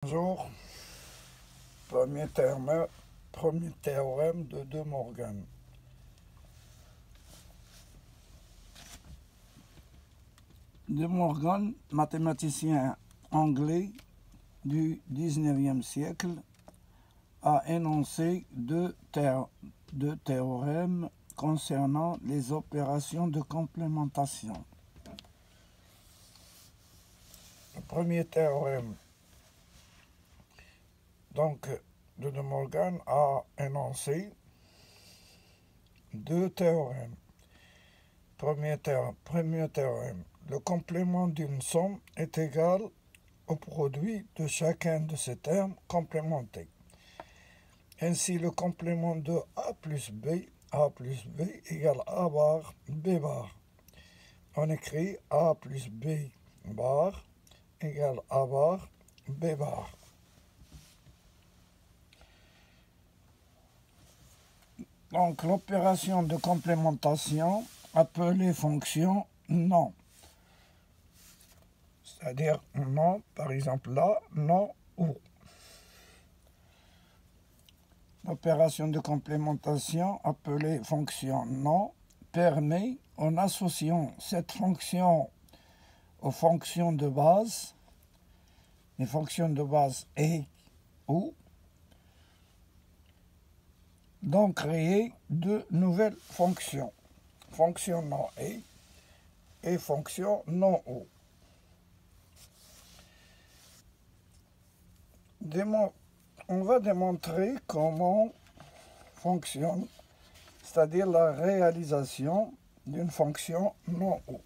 Bonjour, premier théorème de De Morgan. De Morgan, mathématicien anglais du XIXe siècle, a énoncé deux théorèmes concernant les opérations de complémentation. Le premier théorème de Morgan a énoncé deux théorèmes. Premier théorème, le complément d'une somme est égal au produit de chacun de ces termes complémentés. Ainsi, le complément de A plus B égale A bar B bar. On écrit A plus B bar égale A bar B bar. Donc l'opération de complémentation appelée fonction non. C'est-à-dire non, par exemple là, non ou. L'opération de complémentation appelée fonction non permet, en associant cette fonction aux fonctions de base, les fonctions de base et ou, donc créer deux nouvelles fonctions, fonction non et fonction non ou. On va démontrer comment fonctionne, c'est-à-dire la réalisation d'une fonction non ou.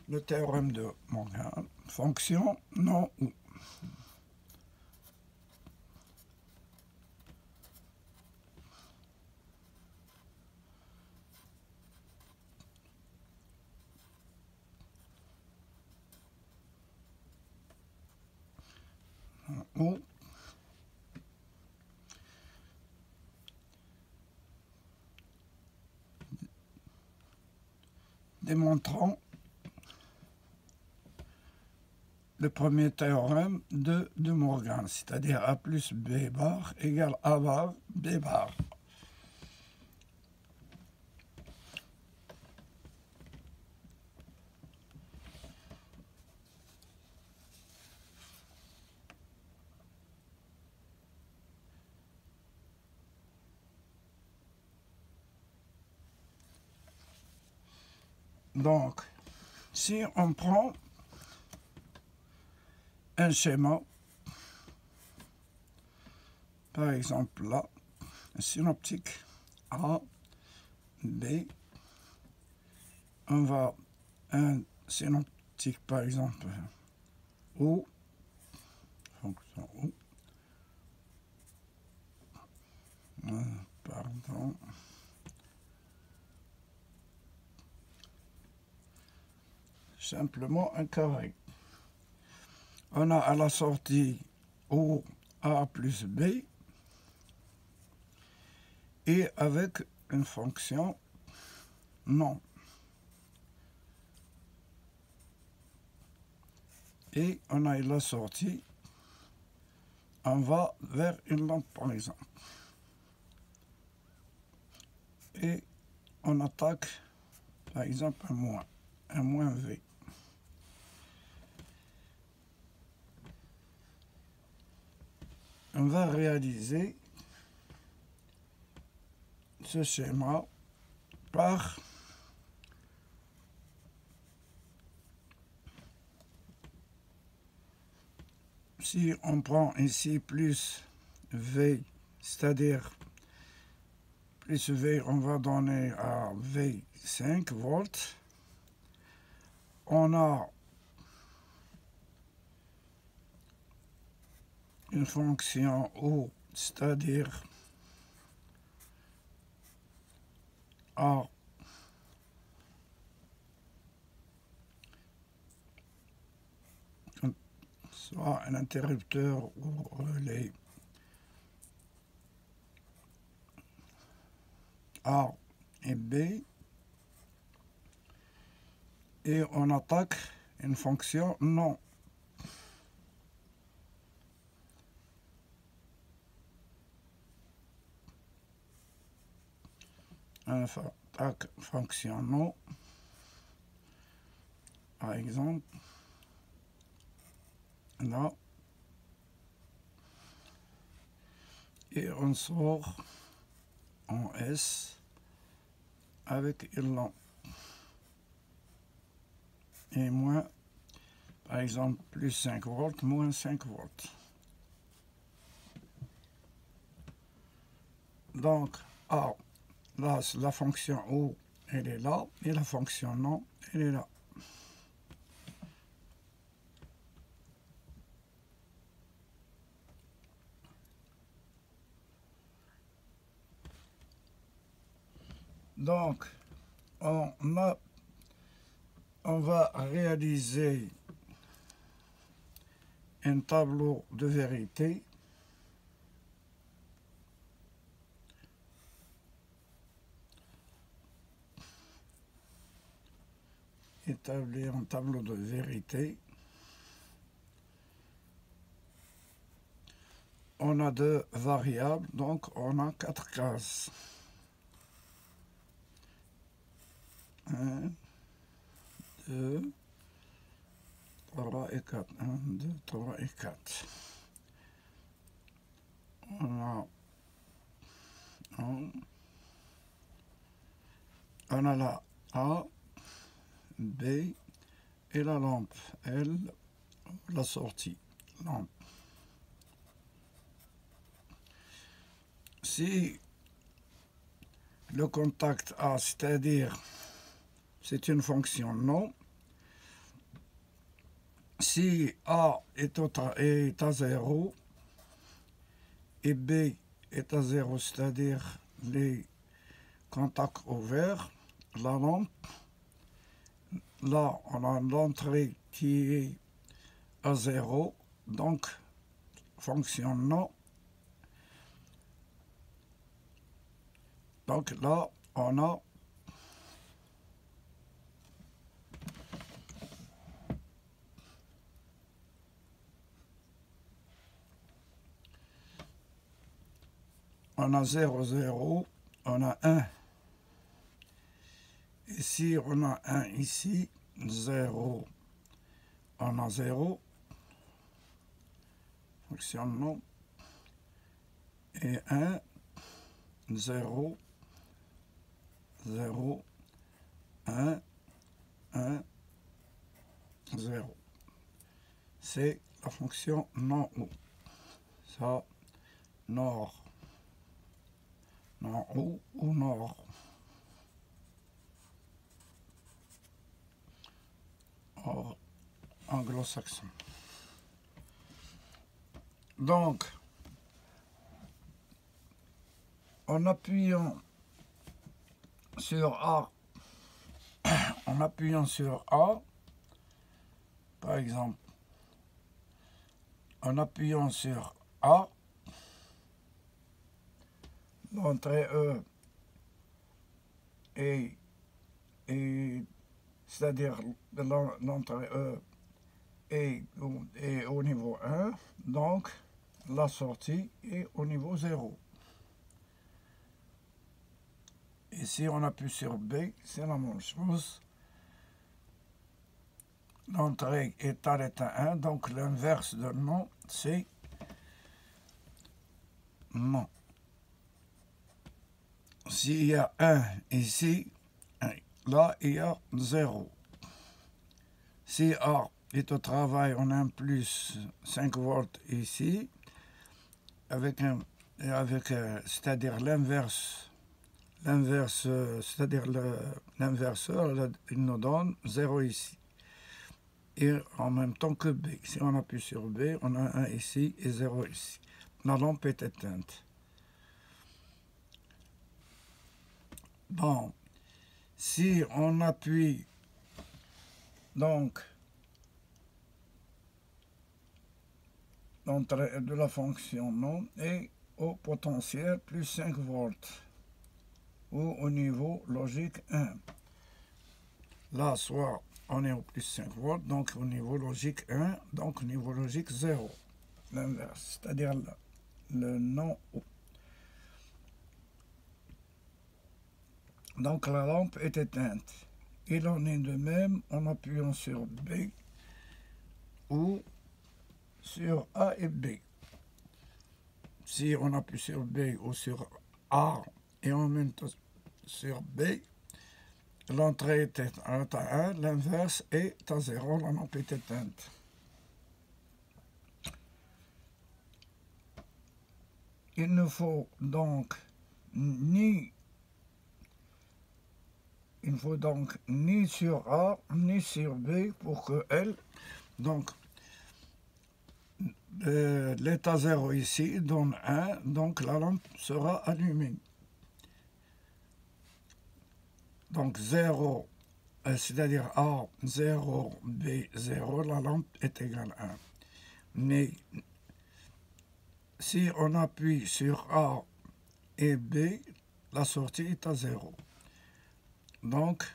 Le théorème de Morgan, fonction non ou. Ou démontrons le premier théorème de Morgan, c'est-à-dire A plus B bar égale A bar B bar. Donc, si on prend un schéma, par exemple là, un synoptique A, B, on va un synoptique par exemple O, fonction O, pardon, simplement un carré. On a à la sortie O A plus B et avec une fonction non. Et on a la sortie, on va vers une lampe par exemple. Et on attaque par exemple un moins V. On va réaliser ce schéma par si on prend ici plus V, c'est-à-dire plus V, on va donner à V 5 volts. On a une fonction O, c'est-à-dire A soit un interrupteur ou relais A et B, et on attaque une fonction non. Fonction non, par exemple, là, et on sort en S avec élan et moins, par exemple, plus 5 volts, moins 5 volts. Donc, A, là, la fonction O, elle est là, et la fonction non, elle est là. Donc, on va réaliser un tableau de vérité établir un tableau de vérité. On a deux variables, donc on a 4 cases. 1, 2, 3 et 4. 1, 2, 3 et 4. On a la A, B et la lampe L, la sortie lampe. Si le contact A, c'est-à-dire c'est une fonction non, si A est à 0 et B est à 0, c'est-à-dire les contacts ouverts, la lampe, là on a l'entrée qui est à 0, donc fonction non. Donc là on a on a 0, 0, on a 1. Ici, on a 1 ici, 0, on a 0, fonction non, et 1, 0, 0, 1, 1, 0. C'est la fonction non ou. Ça, nord. Non ou nord. Or, anglo-saxon. Donc, en appuyant sur A, par exemple, en appuyant sur A, l'entrée E c'est-à-dire l'entrée E est au niveau 1, donc la sortie est au niveau 0. Et si on appuie sur B, c'est la même chose. L'entrée est à l'état 1, donc l'inverse de non, c'est non. S'il y a 1 ici, là il y a 0. Si A est au travail, on a un plus 5 volts ici, c'est-à-dire l'inverse, c'est-à-dire l'inverseur, il nous donne 0 ici. Et en même temps que B. Si on appuie sur B, on a 1 ici et 0 ici. La lampe est éteinte. Bon, si on appuie donc l'entrée de la fonction non est au potentiel plus 5 volts ou au niveau logique 1. Là, soit on est au plus 5 volts, donc au niveau logique 1, donc au niveau logique 0. L'inverse, c'est-à-dire le non haut. Donc la lampe est éteinte. Il en est de même en appuyant sur B ou sur A et B. Si on appuie sur B ou sur A et en même temps sur B, l'entrée est à 1, l'inverse est à 0, la lampe est éteinte. Il ne faut donc ni sur A ni sur B pour que L, donc l'état 0 ici donne 1, donc la lampe sera allumée. Donc 0, c'est-à-dire A 0, B 0, la lampe est égale à 1. Mais si on appuie sur A et B, la sortie est à 0. Donc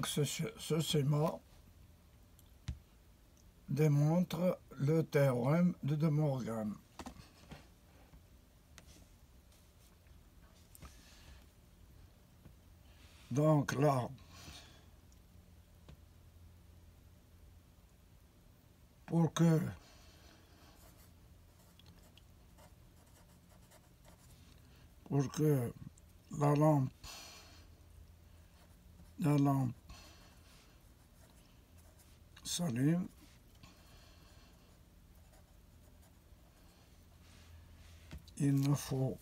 ce schéma démontre le théorème de De Morgan. Donc là, pour que la lampe s'allume, il nous faut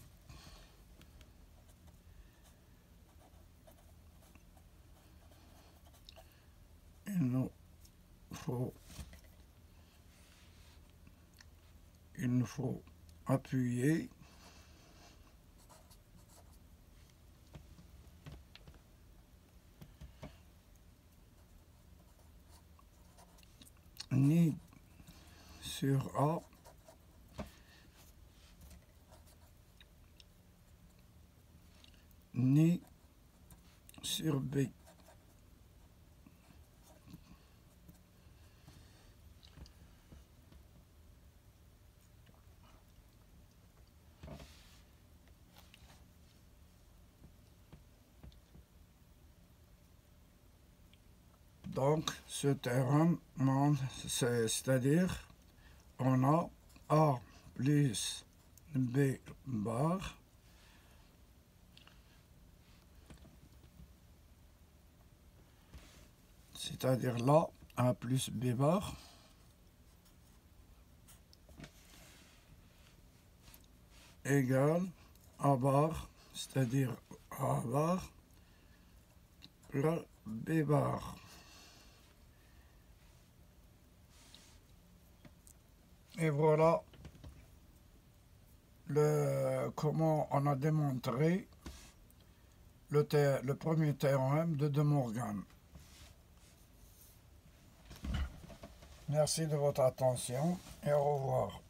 appuyer ni sur A ni sur B. Donc, ce théorème, c'est-à-dire, on a A plus B bar c'est-à-dire là, A plus B bar égale A bar, c'est-à-dire A bar plus B bar. Et voilà comment on a démontré le premier théorème de De Morgan. Merci de votre attention et au revoir.